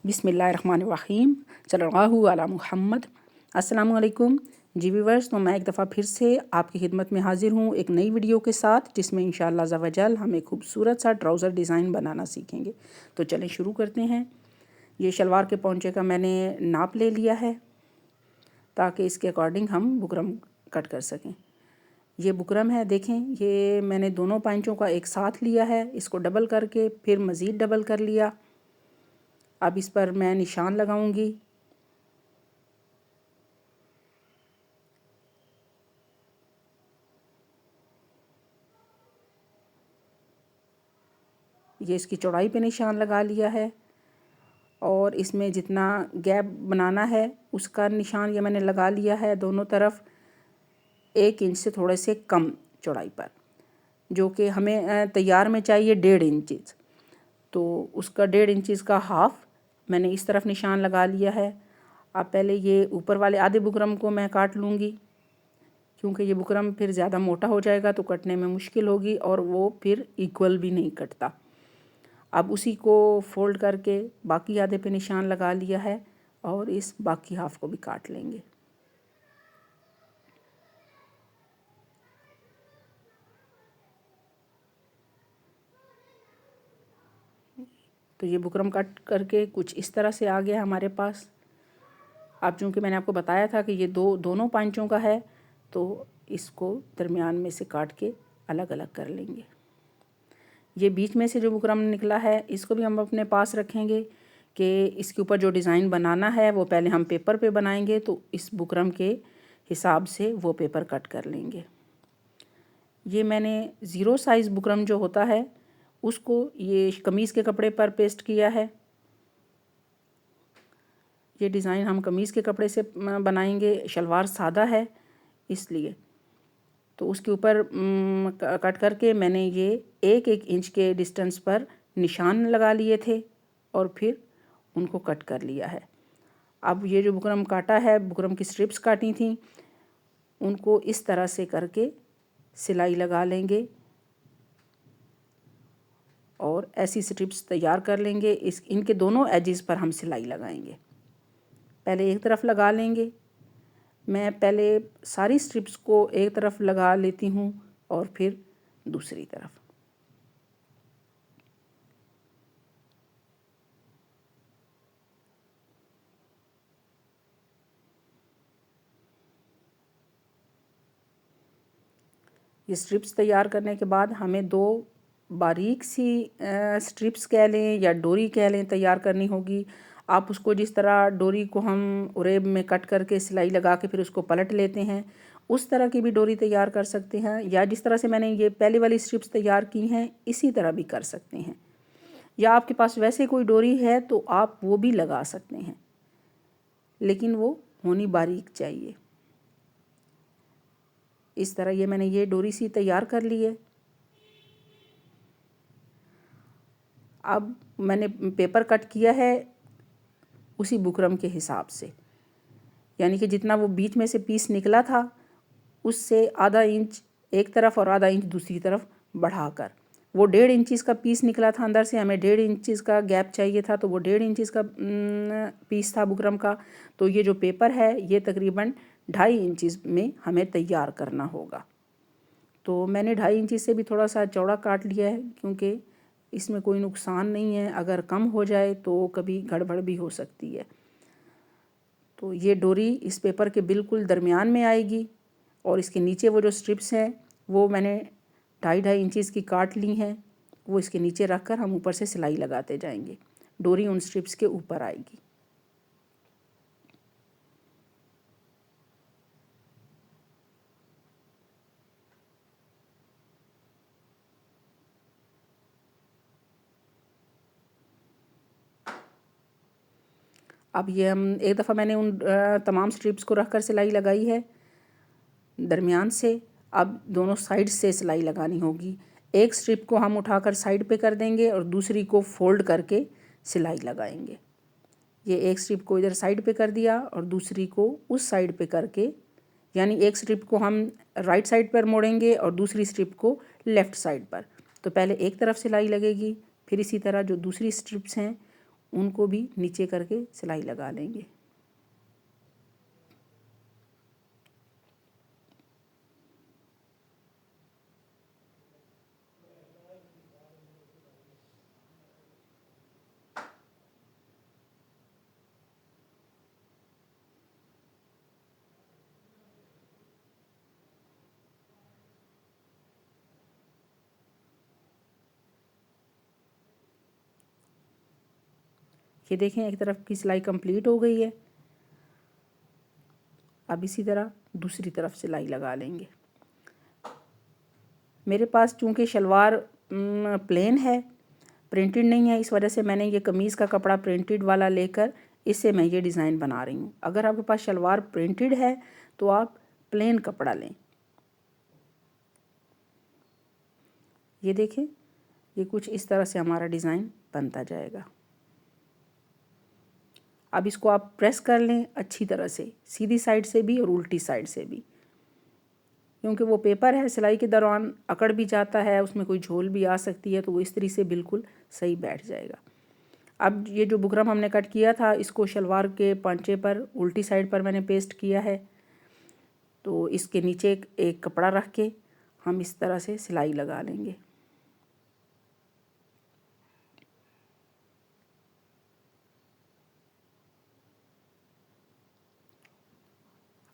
बिस्मिल्लाहिर्रहमानिर्रहीम सल्लल्लाहु अला मुहम्मद। अस्सलामुअलैकुम जी व्यूअर्स, तो मैं एक दफ़ा फिर से आपकी खिदमत में हाज़िर हूँ एक नई वीडियो के साथ, जिसमें इंशाअल्लाह अज़्ज़ा वजल हम एक खूबसूरत सा ट्राउज़र डिज़ाइन बनाना सीखेंगे। तो चलें शुरू करते हैं। ये शलवार के पौंचे का मैंने नाप ले लिया है ताकि इसके अकॉर्डिंग हम बुकरम कट कर सकें। ये बुकरम है, देखें ये मैंने दोनों पैंचों का एक साथ लिया है, इसको डबल करके फिर मज़ीद डबल कर लिया। अब इस पर मैं निशान लगाऊंगी। ये इसकी चौड़ाई पे निशान लगा लिया है और इसमें जितना गैप बनाना है उसका निशान ये मैंने लगा लिया है दोनों तरफ 1 इंच से थोड़े से कम चौड़ाई पर, जो कि हमें तैयार में चाहिए 1.5 इंच। तो उसका 1.5 इंच का हाफ़ मैंने इस तरफ निशान लगा लिया है। अब पहले ये ऊपर वाले आधे बुकरम को मैं काट लूँगी, क्योंकि ये बुकरम फिर ज़्यादा मोटा हो जाएगा तो कटने में मुश्किल होगी और वो फिर इक्वल भी नहीं कटता। अब उसी को फोल्ड करके बाकी आधे पे निशान लगा लिया है और इस बाकी हाफ को भी काट लेंगे। तो ये बुकरम कट करके कुछ इस तरह से आ गया हमारे पास। अब चूँकि मैंने आपको बताया था कि ये दोनों पैंचों का है, तो इसको दरमियान में से काट के अलग अलग कर लेंगे। ये बीच में से जो बुकरम निकला है इसको भी हम अपने पास रखेंगे कि इसके ऊपर जो डिज़ाइन बनाना है वो पहले हम पेपर पे बनाएंगे, तो इस बुकरम के हिसाब से वो पेपर कट कर लेंगे। ये मैंने 0 साइज़ बुकरम जो होता है उसको ये कमीज़ के कपड़े पर पेस्ट किया है। ये डिज़ाइन हम कमीज़ के कपड़े से बनाएंगे, शलवार सादा है इसलिए। तो उसके ऊपर कट करके मैंने ये 1-1 इंच के डिस्टेंस पर निशान लगा लिए थे और फिर उनको कट कर लिया है। अब ये जो बुकरम काटा है, बुकरम की स्ट्रिप्स काटी थी, उनको इस तरह से करके सिलाई लगा लेंगे और ऐसी स्ट्रिप्स तैयार कर लेंगे। इनके दोनों एजेस पर हम सिलाई लगाएंगे। पहले एक तरफ लगा लेंगे। मैं पहले सारी स्ट्रिप्स को एक तरफ लगा लेती हूँ और फिर दूसरी तरफ। ये स्ट्रिप्स तैयार करने के बाद हमें 2 बारीक सी स्ट्रिप्स कह लें या डोरी कह लें तैयार करनी होगी। आप उसको जिस तरह डोरी को हम उरेब में कट करके सिलाई लगा के फिर उसको पलट लेते हैं, उस तरह की भी डोरी तैयार कर सकते हैं, या जिस तरह से मैंने ये पहले वाली स्ट्रिप्स तैयार की हैं इसी तरह भी कर सकते हैं। या आपके पास वैसे कोई डोरी है तो आप वो भी लगा सकते हैं, लेकिन वो होनी बारीक चाहिए। इस तरह ये मैंने ये डोरी सी तैयार कर ली है। अब मैंने पेपर कट किया है उसी बुकरम के हिसाब से, यानी कि जितना वो बीच में से पीस निकला था उससे आधा इंच एक तरफ और आधा इंच दूसरी तरफ बढ़ाकर, वो 1.5 इंच का पीस निकला था अंदर से, हमें 1.5 इंच का गैप चाहिए था, तो वो 1.5 इंच का पीस था बुकरम का। तो ये जो पेपर है ये तकरीबन 2.5 इंच में हमें तैयार करना होगा। तो मैंने 2.5 इंच से भी थोड़ा सा चौड़ा काट लिया है, क्योंकि इसमें कोई नुकसान नहीं है, अगर कम हो जाए तो कभी गड़बड़ भी हो सकती है। तो ये डोरी इस पेपर के बिल्कुल दरमियान में आएगी और इसके नीचे वो जो स्ट्रिप्स हैं वो मैंने 2.5 इंच की काट ली हैं, वो इसके नीचे रख कर हम ऊपर से सिलाई लगाते जाएंगे। डोरी उन स्ट्रिप्स के ऊपर आएगी। अब ये हम एक दफ़ा मैंने उन तमाम स्ट्रिप्स को रख कर सिलाई लगाई है दरमियान से। अब दोनों साइड से सिलाई लगानी होगी। एक स्ट्रिप को हम उठाकर साइड पे कर देंगे और दूसरी को फोल्ड करके सिलाई लगाएंगे। ये एक स्ट्रिप को इधर साइड पे कर दिया और दूसरी को उस साइड पे करके, यानी एक स्ट्रिप को हम राइट साइड पर मोड़ेंगे और दूसरी स्ट्रिप को लेफ़्ट साइड पर। तो पहले एक तरफ सिलाई लगेगी, फिर इसी तरह जो दूसरी स्ट्रिप्स हैं उनको भी नीचे करके सिलाई लगा लेंगे। ये देखें एक तरफ की सिलाई कंप्लीट हो गई है। अब इसी तरह दूसरी तरफ सिलाई लगा लेंगे। मेरे पास चूँकि शलवार प्लेन है, प्रिंटेड नहीं है, इस वजह से मैंने ये कमीज़ का कपड़ा प्रिंटेड वाला लेकर इससे मैं ये डिज़ाइन बना रही हूँ। अगर आपके पास शलवार प्रिंटेड है तो आप प्लेन कपड़ा लें। ये देखें, ये कुछ इस तरह से हमारा डिज़ाइन बनता जाएगा। अब इसको आप प्रेस कर लें अच्छी तरह से, सीधी साइड से भी और उल्टी साइड से भी, क्योंकि वो पेपर है, सिलाई के दौरान अकड़ भी जाता है, उसमें कोई झोल भी आ सकती है, तो वो इस तरह से बिल्कुल सही बैठ जाएगा। अब ये जो बुकरम हमने कट किया था, इसको शलवार के पांचे पर उल्टी साइड पर मैंने पेस्ट किया है। तो इसके नीचे एक कपड़ा रख के हम इस तरह से सिलाई लगा लेंगे।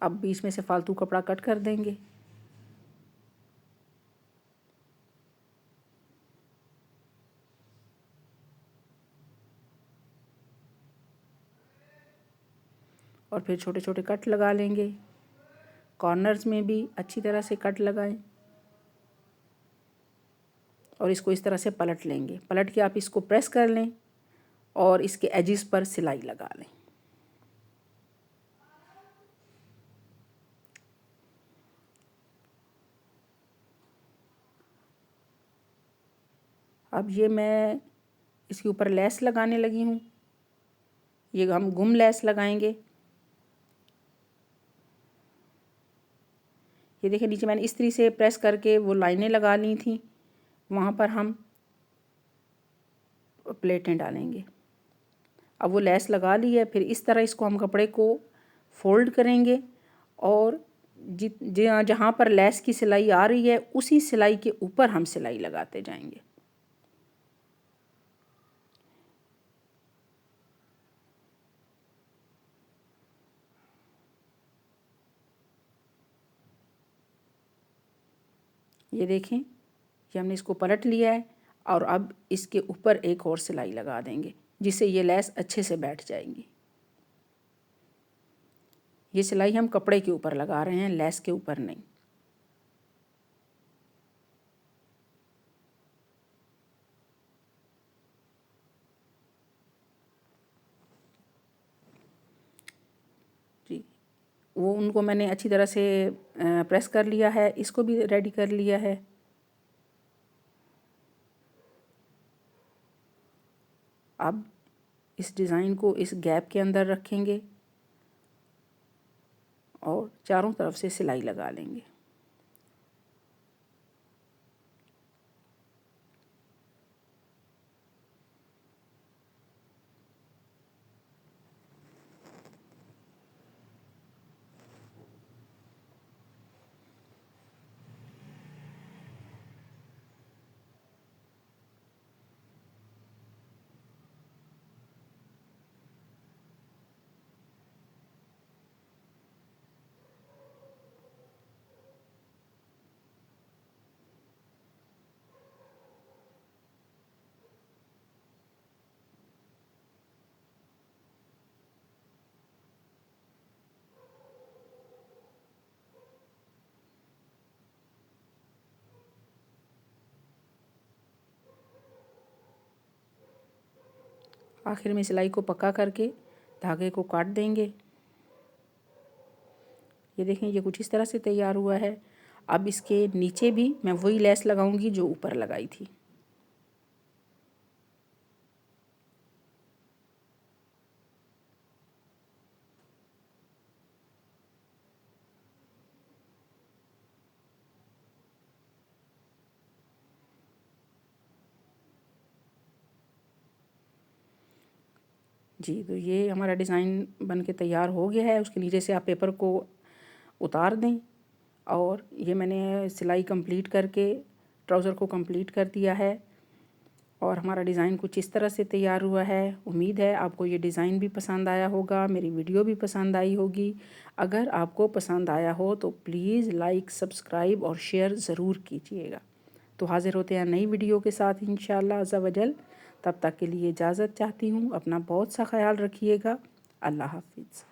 अब बीच में से फालतू कपड़ा कट कर देंगे। और फिर छोटे छोटे कट लगा लेंगे। कॉर्नर्स में भी अच्छी तरह से कट लगाएं और इसको इस तरह से पलट लेंगे। पलट के आप इसको प्रेस कर लें और इसके एजिस पर सिलाई लगा लें। अब ये मैं इसके ऊपर लेस लगाने लगी हूँ। ये हम गुम लेस लगाएंगे। ये देखिए नीचे मैंने इस तरह से प्रेस करके वो लाइनें लगा ली थी, वहाँ पर हम प्लेटें डालेंगे। अब वो लेस लगा ली है, फिर इस तरह इसको हम कपड़े को फोल्ड करेंगे और जहाँ पर लेस की सिलाई आ रही है उसी सिलाई के ऊपर हम सिलाई लगाते जाएंगे। ये देखें, ये हमने इसको पलट लिया है और अब इसके ऊपर एक और सिलाई लगा देंगे, जिससे ये लेस अच्छे से बैठ जाएगी। ये सिलाई हम कपड़े के ऊपर लगा रहे हैं, लेस के ऊपर नहीं। जी, वो उनको मैंने अच्छी तरह से प्रेस कर लिया है, इसको भी रेडी कर लिया है। अब इस डिज़ाइन को इस गैप के अंदर रखेंगे और चारों तरफ से सिलाई लगा लेंगे। आखिर में सिलाई को पक्का करके धागे को काट देंगे। ये देखें, ये कुछ इस तरह से तैयार हुआ है। अब इसके नीचे भी मैं वही लेस लगाऊंगी जो ऊपर लगाई थी। जी, तो ये हमारा डिज़ाइन बन के तैयार हो गया है। उसके नीचे से आप पेपर को उतार दें और ये मैंने सिलाई कंप्लीट करके ट्राउज़र को कंप्लीट कर दिया है और हमारा डिज़ाइन कुछ इस तरह से तैयार हुआ है। उम्मीद है आपको ये डिज़ाइन भी पसंद आया होगा, मेरी वीडियो भी पसंद आई होगी। अगर आपको पसंद आया हो तो प्लीज़ लाइक, सब्सक्राइब और शेयर ज़रूर कीजिएगा। तो हाज़िर होते हैं नई वीडियो के साथ इंशाअल्लाह अज़्ज़ा वजल। तब तक के लिए इजाज़त चाहती हूँ। अपना बहुत सा ख्याल रखिएगा। अल्लाह हाफ़िज़।